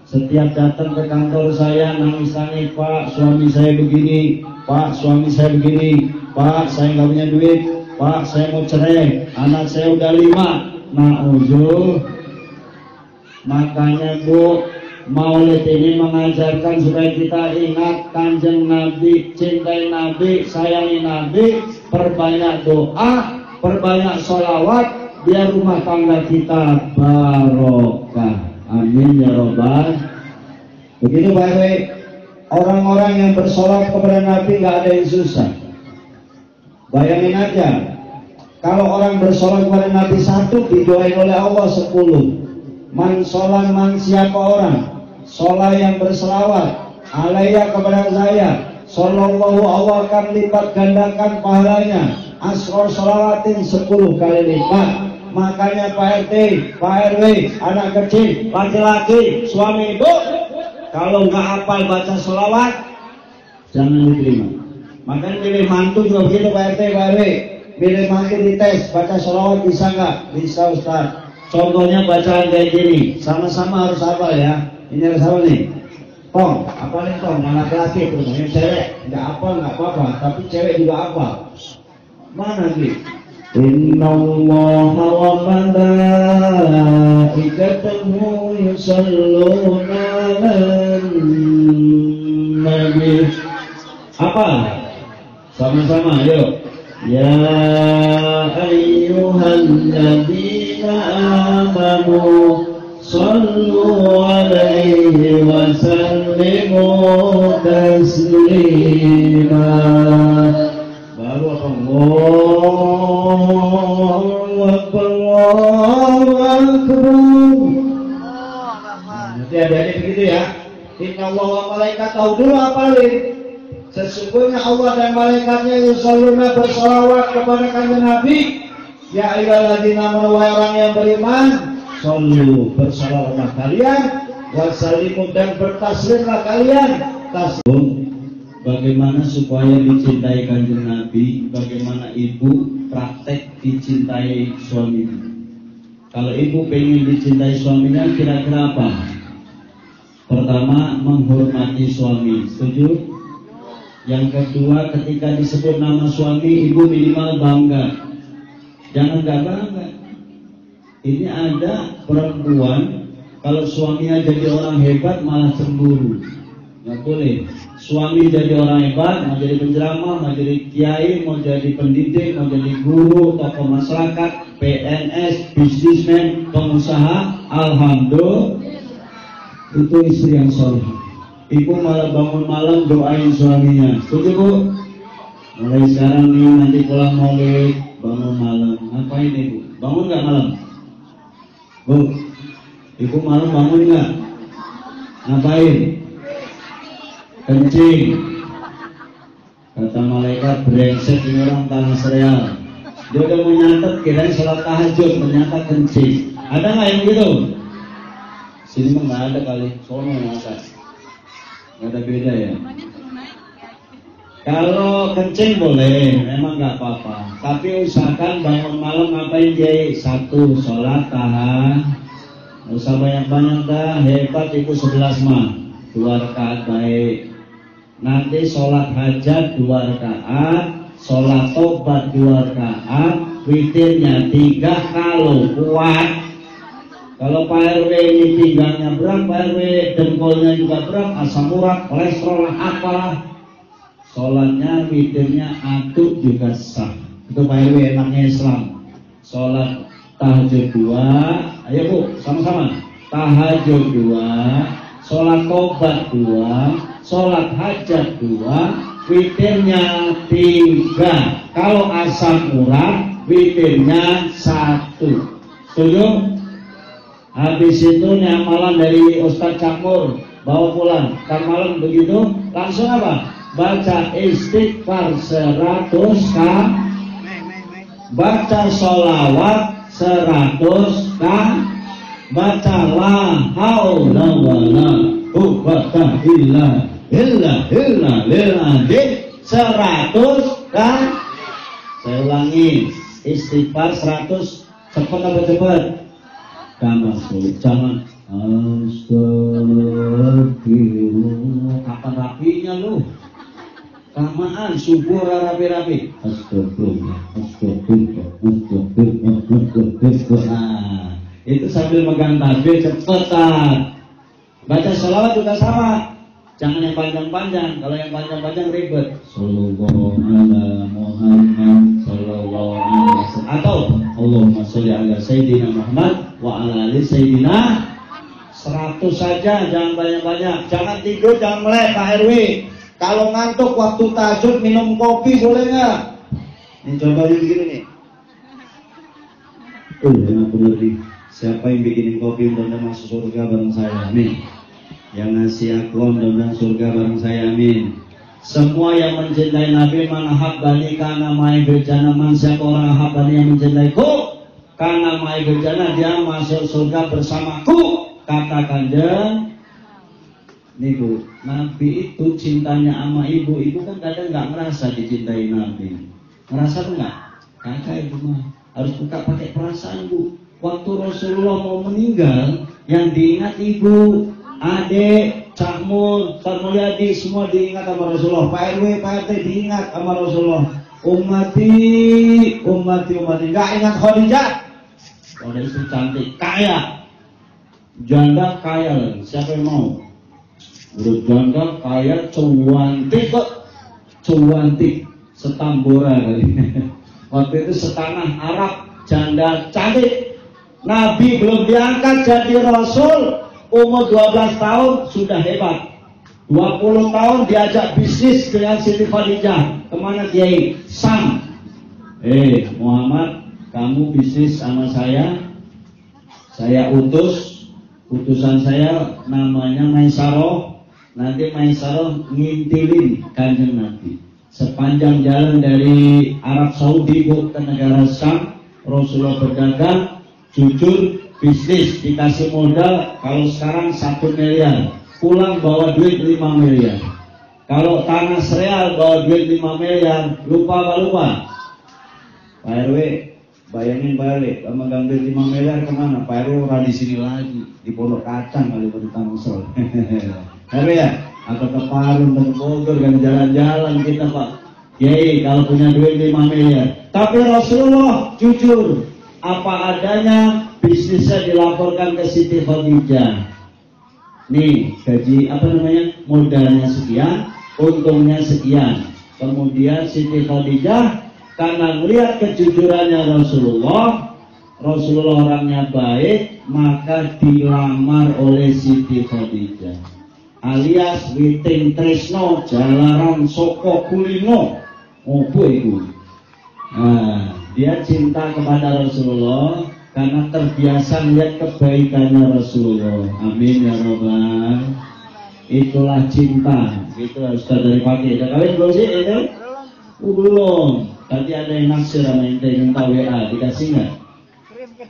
Setiap datang ke kantor saya nangis-nangis, Pak suami saya begini, Pak suami saya begini, Pak saya nggak punya duit, Pak saya mau cerai, anak saya udah 5. Na'udzubillah. Makanya Bu, maulid ini mengajarkan supaya kita ingat Kanjeng Nabi, cintai Nabi, sayangi Nabi, perbanyak doa, perbanyak sholawat, biar rumah tangga kita barokah. Amin ya Rabbal. Begitu Pak RW, orang-orang yang bersolat kepada Nabi nggak ada yang susah. Bayangin aja, kalau orang bersolat kepada Nabi 1 didoain oleh Allah 10. Man sholat man siapa orang sholat yang berselawat alaiya kepada saya, sallallahu Allah akan lipat gandakan pahalanya asror sholawatin 10 kali lipat. Makanya Pak RT, Pak RW, anak kecil, laki-laki, suami ibu, kalau nggak hafal baca sholawat, jangan diterima. Makanya milih mantu juga begitu Pak RT, Pak RW. Milih mantu dites, baca sholawat bisa nggak? Bisa Ustaz. Contohnya bacaan kayak gini, sama-sama harus hafal ya. Ini harus hafal nih. Tong, hafalin tong, anak laki tuh, yang cewek nggak hafal nggak apa-apa, tapi cewek juga hafal. Mana sih? Inna Allah wa malaikatahu yusalluna 'alan nabi. Apa? Sama-sama yuk. Ya ayyuhan ladzina amanu sallu 'alaihi wa sallimu taslima. Baru apa? Allahu Akbar, Allahu Akbar. Nanti ada-ada begitu ya. Inna Allah wa malaikat tahu dulu apalin. Sesungguhnya Allah dan malaikatnya yusalluna bersalawat kepada Kanjeng Nabi. Ya ayyuhalladzina amanu wahai orang yang beriman, sallu bersalawatlah kalian, wasallimu dan bertaslimlah kalian. Taslim. Bagaimana supaya dicintai Kanjeng Nabi? Bagaimana ibu praktek dicintai suaminya? Kalau ibu pengen dicintai suaminya, kira-kira apa? Pertama, menghormati suami. Setuju? Yang kedua, ketika disebut nama suami, ibu minimal bangga. Jangan gak bangga. Ini ada perempuan, kalau suaminya jadi orang hebat malah cemburu. Gak boleh. Suami jadi orang hebat, mau jadi penceramah, mau jadi kiai, mau jadi pendidik, mau jadi guru, tokoh masyarakat, PNS, bisnismen, pengusaha, alhamdulillah, itu istri yang soleh. Ibu malah bangun malam doain suaminya. Setuju Bu? Mulai sekarang nih nanti pulang maulid bangun malam. Ngapain Ibu? Bangun nggak malam? Bu, Ibu malam bangun nggak? Ngapain? Kencing. Kata malaikat, brengsek ini orang tanah Sereal. Dia udah mau nyatet kirain sholat tahajud, ternyata kencing. Ada nggak yang gitu? Sini mah nggak ada kali. Sono yang ada. Nggak ada beda ya. Kalau kencing boleh, memang nggak apa-apa. Tapi usahakan bangun malam ngapain dia? Satu, sholat tahan. Nggak usah banyak-banyak dah. Hebat ibu 11 mah. 2 rakaat baik. Nanti sholat hajat 2 rakaat, sholat tobat 2 rakaat, witirnya 3 kalau kuat. Kalau Pak RW ini pinggangnya berat, Pak RW dengkulnya juga berat, asam urat, kolesterol, apalah, sholatnya, witirnya atuk juga sah. Itu Pak RW enaknya Islam. Sholat tahajud 2, ayo Bu, sama-sama. Tahajud 2, sholat tobat 2, sholat hajat 2, witirnya 3. Kalau asam urat, witirnya 1. Setuju? Habis itu amalan dari Ustadz Cakmur bawa pulang. Ntar malam begitu langsung apa? Baca istighfar 100 kali, baca sholawat 100 kali, baca la haula wala quwwata illa billah 100 kali. Saya ulangi, istighfar 100. Cepat apa cepat? Gampang sulit, jangan astagfirullah. Kapan rapinya lu? Kamaan subur rapi-rapi. Astagfirullah. Nah, itu sambil megang tasbih cepetan. Baca sholawat juga sama. Jangan yang panjang-panjang. Kalau yang panjang-panjang ribet. Sallallahu ala Muhammad sallallahu alaihi wasallam. Atau Allahumma sholli ala Sayyidina Muhammad wa ala ali Sayyidina. 100 saja, jangan banyak-banyak. Jangan tidur, jangan melek Pak RW. Kalau ngantuk waktu tahajud minum kopi boleh nggak? Ini contohnya begini nih. Enak bener nih. Siapa yang bikinin kopi untuk masuk surga bareng saya? Nih. Yang ngasih aku mudah-mudahan surga bareng saya, amin. Semua yang mencintai Nabi, man habbani kana mai bejana, man siapa orang habbani yang mencintaiku kana mai bejana, dia masuk surga bersamaku. Katakan dan nih Bu, Nabi itu cintanya sama ibu kan kadang nggak ngerasa dicintai Nabi. Ngerasa tuh nggak? Kakak ibu mah harus buka pakai perasaan Bu. Waktu Rasulullah mau meninggal, yang diingat ibu, adik, Cakmur, Pak Mulyadi, semua diingat sama Rasulullah. Pak RW, Pak RT diingat sama Rasulullah. Ummati, nggak ingat Khadijah. Kalau istri cantik, kaya, janda kaya lagi. Siapa yang mau? Udah janda kaya, cuantik kok, cuantik, setambora kali. Waktu itu setanah Arab, janda cantik. Nabi belum diangkat jadi Rasul. Umur 12 tahun sudah hebat. 20 tahun diajak bisnis dengan Siti Khadijah. Kemana Kiai? Sam. Muhammad, kamu bisnis sama saya utus. Utusan saya namanya Maisarah. Nanti Maisarah ngintilin Kanjeng Nabi. Sepanjang jalan dari Arab Saudi ke negara Sam, Rasulullah berdagang, jujur, bisnis, dikasih modal. Kalau sekarang 1 miliar, pulang bawa duit 5 miliar. Kalau tanah sereal bawa duit 5 miliar, lupa. Pak RW, bayangin balik, kamu ngambil 5 miliar kemana? Pak RW orang di sini lagi, di Pondok Kacang kali di Tangsel. RW ya, atau ke Parung, ke Bogor, kan jalan-jalan kita Pak. Yai, kalau punya duit 5 miliar. Tapi Rasulullah jujur, apa adanya. Bisnisnya dilaporkan ke Siti Khadijah. Nih, gaji modalnya sekian, untungnya sekian. Kemudian Siti Khadijah karena melihat kejujurannya Rasulullah orangnya baik, maka dilamar oleh Siti Khadijah. Alias witing tresno jalaran soko kulino. Opo iku? Nah, dia cinta kepada Rasulullah karena terbiasa lihat kebaikannya Rasulullah. Amin ya Rabbal. Itulah cinta. Itu Ustaz dari pagi. Udah kalian belum sih? Belum. Tadi ada yang naksir sama ente minta WA, dikasih nggak?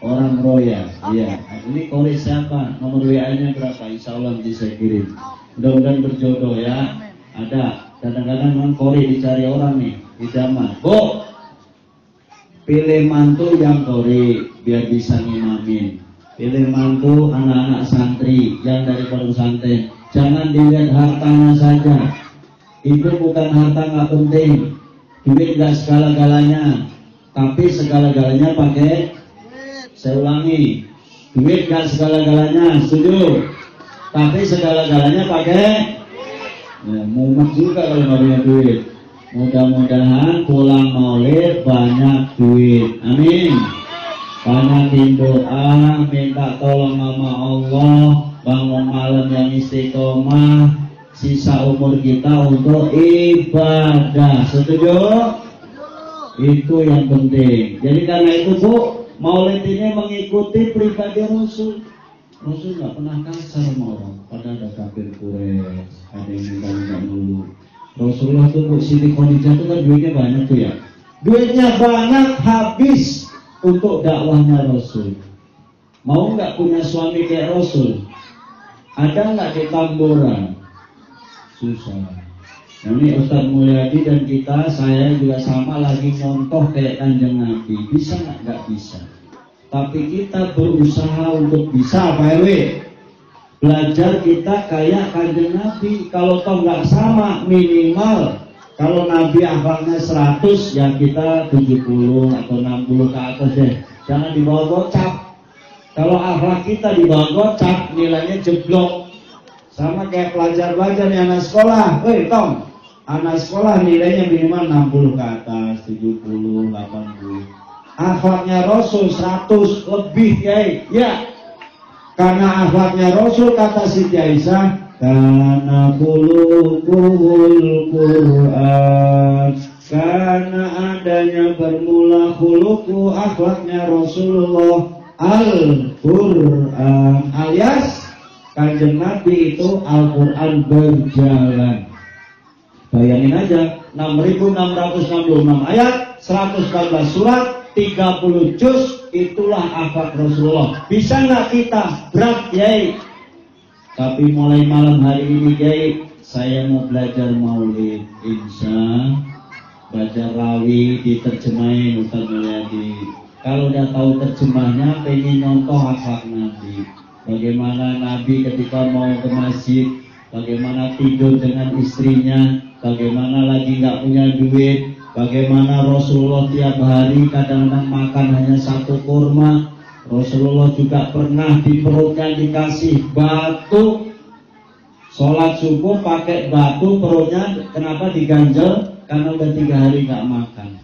Orang Roya. Iya. Ini kore siapa? Nomor WA-nya berapa? Insya Allah nanti saya kirim. Mudah-mudahan berjodoh ya. Ada. Kadang-kadang memang kori dicari orang nih, idaman. Bu, pilih mantu yang kori biar bisa ngimamin. Pilih mantu anak-anak santri yang dari pondok pesantren. Jangan dilihat hartanya saja. Itu bukan harta nggak penting. Duit nggak segala-galanya. Tapi segala-galanya pakai. Saya ulangi, duit nggak segala-galanya, setuju? Tapi segala-galanya pakai. Ya, mumet juga kalau nggak punya duit. Mudah-mudahan pulang maulid banyak duit. Amin. Banyakin doa, minta tolong sama Allah, bangun malam yang istiqomah, sisa umur kita untuk ibadah. Setuju? Itu yang penting. Jadi karena itu Bu, maulid ini mengikuti pribadi Rasul. Rasul nggak pernah kasar sama orang. Padahal ada kafir Quraisy, ada yang minta dulu. Rasulullah tuh Bu, Siti Khadijah tuh kan duitnya banyak tuh ya. Duitnya banyak habis untuk dakwahnya Rasul. Mau nggak punya suami kayak Rasul? Ada nggak di Tambora? Susah. Nah, ini Ustadz Mulyadi dan kita, saya juga sama lagi nyontoh kayak Kanjeng Nabi. Bisa nggak bisa. Tapi kita berusaha untuk bisa, Pak RW. Belajar kita kayak Kanjeng Nabi. Kalau toh nggak sama, minimal kalau Nabi akhlaknya 100, ya kita 70 atau 60 ke atas deh. Jangan dibawa gocap. Kalau akhlak kita dibawa gocap, nilainya jeblok. Sama kayak pelajar-pelajar yang anak sekolah. Tom, anak sekolah nilainya minimal 60 ke atas, 70, 80. Akhlaknya Rasul 100 lebih, ya. Karena akhlaknya Rasul, kata Siti Aisyah, karena khuluquhul Qur'an, karena adanya bermula khuluqu akhlaknya Rasulullah Al-Qur'an, alias Kanjeng Nabi itu Al-Qur'an berjalan. Bayangin aja, 6.666 ayat, 114 surat, 30 juz, itulah akhlak Rasulullah. Bisa nggak kita? Berat, Yai. Tapi mulai malam hari ini, Yai, saya mau belajar maulid. Insya baca rawi diterjemahin Ustaz Mulyadi. Kalau udah tahu terjemahnya, pengen nonton akhlak Nabi. Bagaimana Nabi ketika mau ke masjid, bagaimana tidur dengan istrinya, bagaimana lagi nggak punya duit, bagaimana Rasulullah tiap hari kadang-kadang makan hanya 1 kurma. Rasulullah juga pernah di perutnya dikasih batu. Sholat subuh pakai batu, perutnya kenapa diganjel? Karena udah 3 hari nggak makan.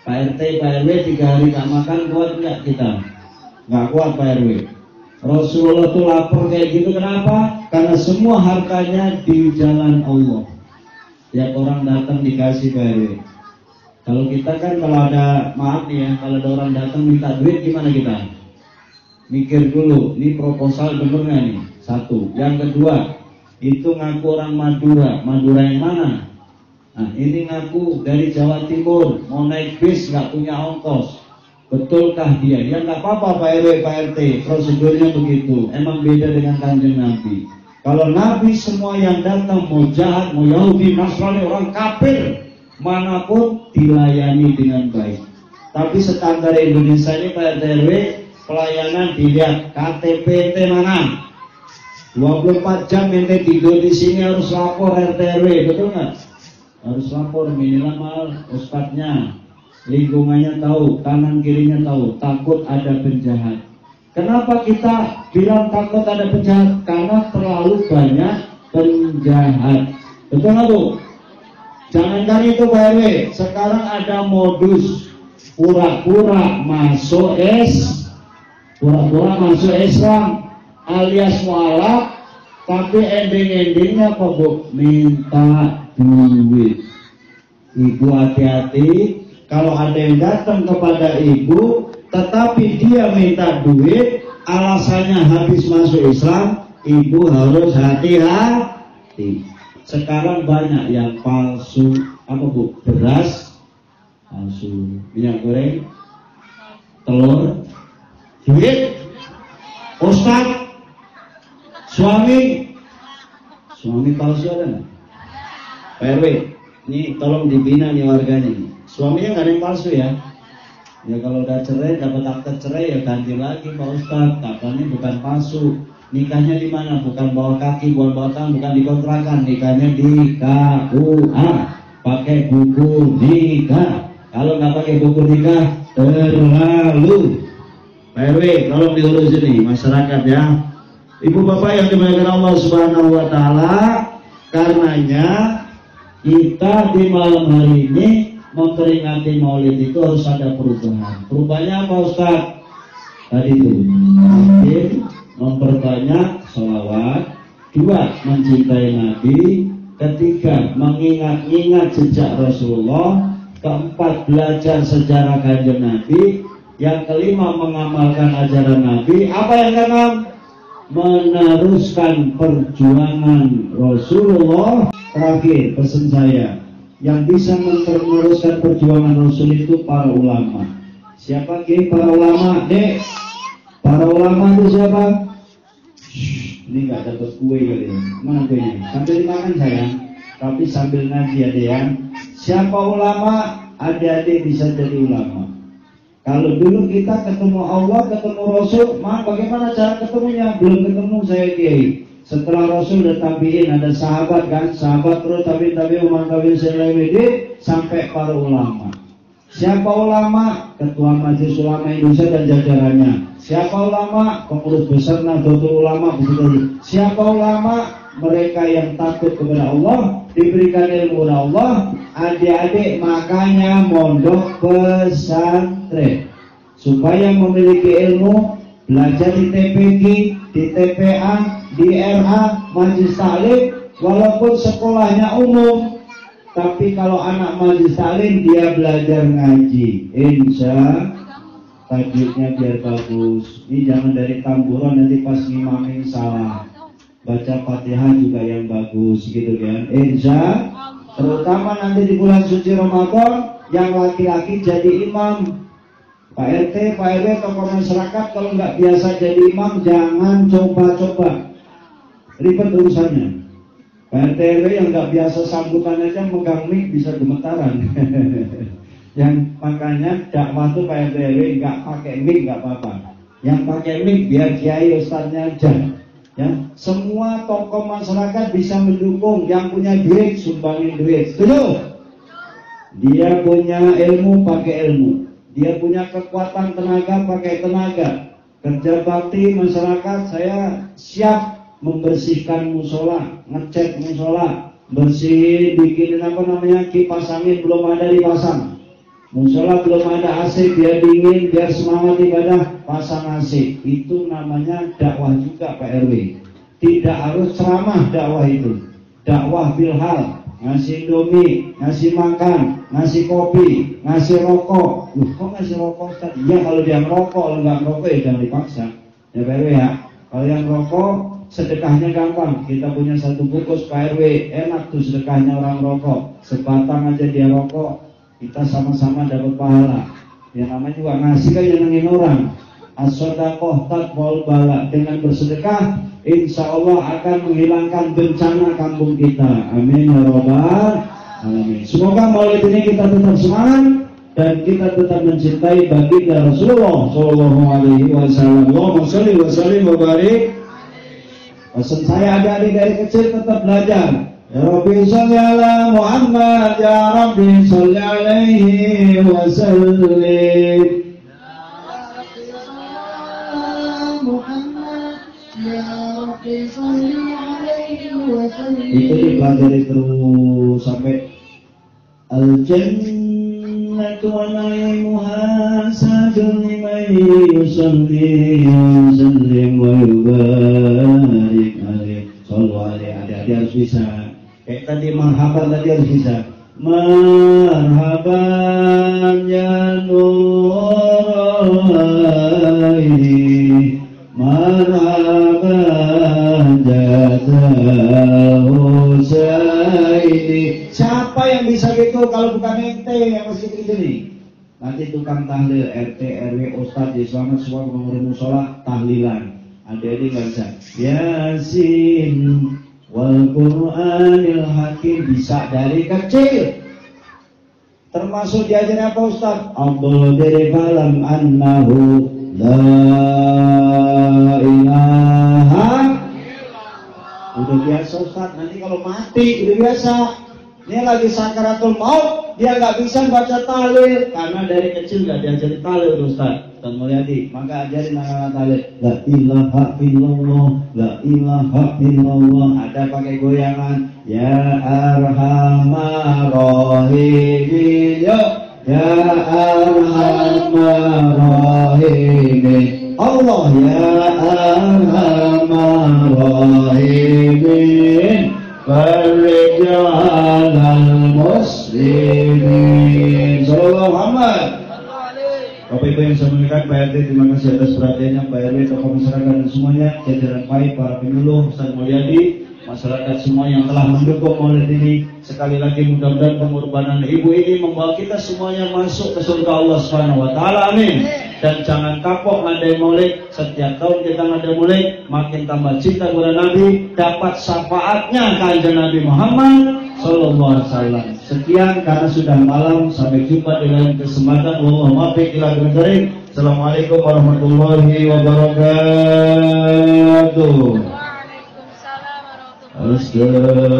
Pak RT, Pak RW 3 hari nggak makan, kuat nggak kita? Nggak kuat Pak RW. Rasulullah tuh lapar kayak gitu, kenapa? Karena semua hartanya di jalan Allah. Tiap orang datang dikasih Pak RW. Kalau kita kan kalau ada, maaf nih ya, kalau ada orang datang minta duit gimana kita? Mikir dulu, ini proposal bener nggak nih? 1. Yang kedua, itu ngaku orang Madura. Madura yang mana? Nah, ini ngaku dari Jawa Timur, mau naik bis nggak punya ongkos. Betulkah dia? Ya nggak apa-apa Pak RW, Pak RT, prosedurnya begitu. Emang beda dengan Kanjeng Nabi. Kalau Nabi semua yang datang, mau jahat, mau Yahudi, Nasrani, orang kafir, manapun dilayani dengan baik. Tapi standar Indonesia ini Pak RT RW, pelayanan dilihat KTP ente mana, 24 jam ente tidur di sini harus lapor RT RW, betul nggak? Harus lapor minimal ustadznya, lingkungannya tahu, kanan kirinya tahu, takut ada penjahat. Kenapa kita bilang takut ada penjahat? Karena terlalu banyak penjahat, betul nggak Bu? Jangankan itu Pak RW, sekarang ada modus pura-pura masuk Islam alias mualaf, tapi ending-endingnya apa Bu? Minta duit. Ibu hati-hati, kalau ada yang datang kepada ibu tetapi dia minta duit, alasannya habis masuk Islam, ibu harus hati-hati. Sekarang banyak yang palsu, apa Bu? Beras palsu, minyak goreng, telur, duit, ustaz, suami palsu ada nggak? Pak RW, ini tolong dibina nih warganya nih. Suaminya nggak ada yang palsu ya. Ya kalau udah cerai, dapat akte cerai ya ganti lagi Pak Ustadz. Katanya bukan palsu. Nikahnya di mana? Bukan bawah kaki, bukan bawah tangan, bukan dikontrakan. Nikahnya di KUA. Pakai buku nikah. Kalau nggak pakai buku nikah, terlalu. Pak RW, tolong diurus ini masyarakat ya. Ibu bapak yang dimuliakan Allah Subhanahu Wa Taala, karenanya kita di malam hari ini memperingati Maulid itu harus ada perubahan. Perubahannya apa Ustaz? Tadi itu memperbanyak sholawat, 2 mencintai Nabi, 3 mengingat-ingat jejak Rasulullah, 4 belajar sejarah kanjeng Nabi, yang 5 mengamalkan ajaran Nabi. Apa yang keenam? Meneruskan perjuangan Rasulullah. Terakhir pesan saya, yang bisa meneruskan perjuangan Rasul itu para ulama. Siapa Ki para ulama? Dek, para ulama itu siapa? Ini nggak dapat kue kali ya. Mana kuenya? Sambil dimakan sayang, tapi sambil ngaji ya dek ya. Siapa ulama? Adik-adik bisa jadi ulama. Kalau dulu kita ketemu Allah, ketemu Rasul, bagaimana cara ketemunya? Belum ketemu saya Kiai. Setelah Rasul dan tabiin, ada sahabat kan, sahabat terus tabiin sampai para ulama. Siapa ulama? Ketua Majelis Ulama Indonesia dan jajarannya. Siapa ulama? Pengurus besar Nahdlatul Ulama begitu. Siapa ulama? Mereka yang takut kepada Allah, diberikan ilmu oleh Allah. Adik-adik makanya mondok pesantren supaya memiliki ilmu, belajar di TPQ, di TPA, di RA, Majelis Taklim, walaupun sekolahnya umum, tapi kalau anak Majelis Taklim dia belajar ngaji, insya tajwidnya biar bagus. Ini jangan dari tamburan nanti pas ngimamin salah. Baca Fatihah juga yang bagus gitu kan, insya. Terutama nanti di bulan suci Ramadan yang laki-laki jadi imam. Pak RT, Pak RW, tokoh masyarakat kalau nggak biasa jadi imam jangan coba-coba, ribet urusannya. Pak RT RW yang nggak biasa sambutan aja megang mic bisa gemetaran. Yang makanya dakwah tuh Pak RT RW nggak pakai mic nggak apa-apa. Yang pakai mic biar kiai ustadznya aja. Ya, semua tokoh masyarakat bisa mendukung. Yang punya duit sumbangin duit. Setuju? Dia punya ilmu pakai ilmu. Dia punya kekuatan tenaga pakai tenaga. Kerja bakti masyarakat, saya siap membersihkan musola, ngecat musola, bersih, bikinin apa namanya kipas angin belum ada dipasang. Musola belum ada AC, biar dingin, biar semangat ibadah, pasang AC. Itu namanya dakwah juga Pak RW. Tidak harus ceramah dakwah itu. Dakwah bilhal, ngasih indomie, ngasih makan, ngasih kopi, ngasih rokok. Kok ngasih rokok Ustaz? Iya kalau dia merokok, kalau nggak merokok ya jangan dipaksa. Ya Pak RW ya. Kalau yang rokok sedekahnya gampang. Kita punya 1 bungkus Pak RW, enak tuh sedekahnya orang rokok. Sebatang aja dia rokok, kita sama-sama dapat pahala. Ya namanya juga ngasih kan nyenengin orang. As-shadaqah tatfa'ul bala. Dengan bersedekah insya Allah akan menghilangkan bencana kampung kita. Amin ya rabbal alamin. Semoga maulid ini kita tetap semangat dan kita tetap mencintai baginda Rasulullah Shallallahu Alaihi Wasallam. Allahumma sholli wa sallim wa barik. Pesan saya adik-adik dari kecil tetap belajar. Ya Rabbi sholli ala Muhammad, ya Rabbi sholli alaihi wa sallim. Itu dipelajari terus sampai al-jannatu wa na'imuha sadun liman yusalli yusallim wa yubarik alaih. Sallu alaihi. Adik-adik harus bisa. Kayak tadi marhaban tadi harus bisa. Marhaban ya nuraini, marhaban jatuh saini. Siapa yang bisa gitu kalau bukan ente yang masih gitu nih? Nanti tukang tahlil, RT, RW, Ustadz, ya selamat semua pengurus musola tahlilan. Adik-adik nggak bisa. Yasin wal Qur'anil Hakim, bisa dari kecil. Termasuk diajarin apa Ustaz? Abdul dari kalam annahu la ilaha. Udah biasa Ustaz, nanti kalau mati udah biasa. Ini lagi sakaratul maut, dia nggak bisa baca tahlil karena dari kecil nggak diajarin tahlil Ustaz. Dan Mulyadi, maka ajarin anak-anak tahlil. La ilaha illallah, la ilaha illallah. Ada pakai goyangan. Ya arhamar rahimin, ya arhamar rahimin. Allah ya arhamar rahimin. Farrijal al-muslimin. Sallallahu Muhammad. Bapak Ibu yang saya muliakan, Pak RT, terima kasih atas perhatiannya, Pak RW, tokoh masyarakat dan semuanya, jajaran baik, para penyuluh, Ustaz Mulyadi, masyarakat semua yang telah mendukung maulid ini. Sekali lagi mudah-mudahan pengorbanan ibu ini membawa kita semuanya masuk ke surga Allah Subhanahu wa taala. Amin. Dan jangan kapok ngadain maulid. Setiap tahun kita ngadain maulid, makin tambah cinta kepada Nabi, dapat syafaatnya kanjeng Nabi Muhammad sallallahu alaihi wasallam. Sekian karena sudah malam, sampai jumpa di lain kesempatan. Wallahu muwaffiq ila aqwamit thoriq. Assalamualaikum warahmatullahi wabarakatuh. Waalaikumsalam warahmatullahi wabarakatuh.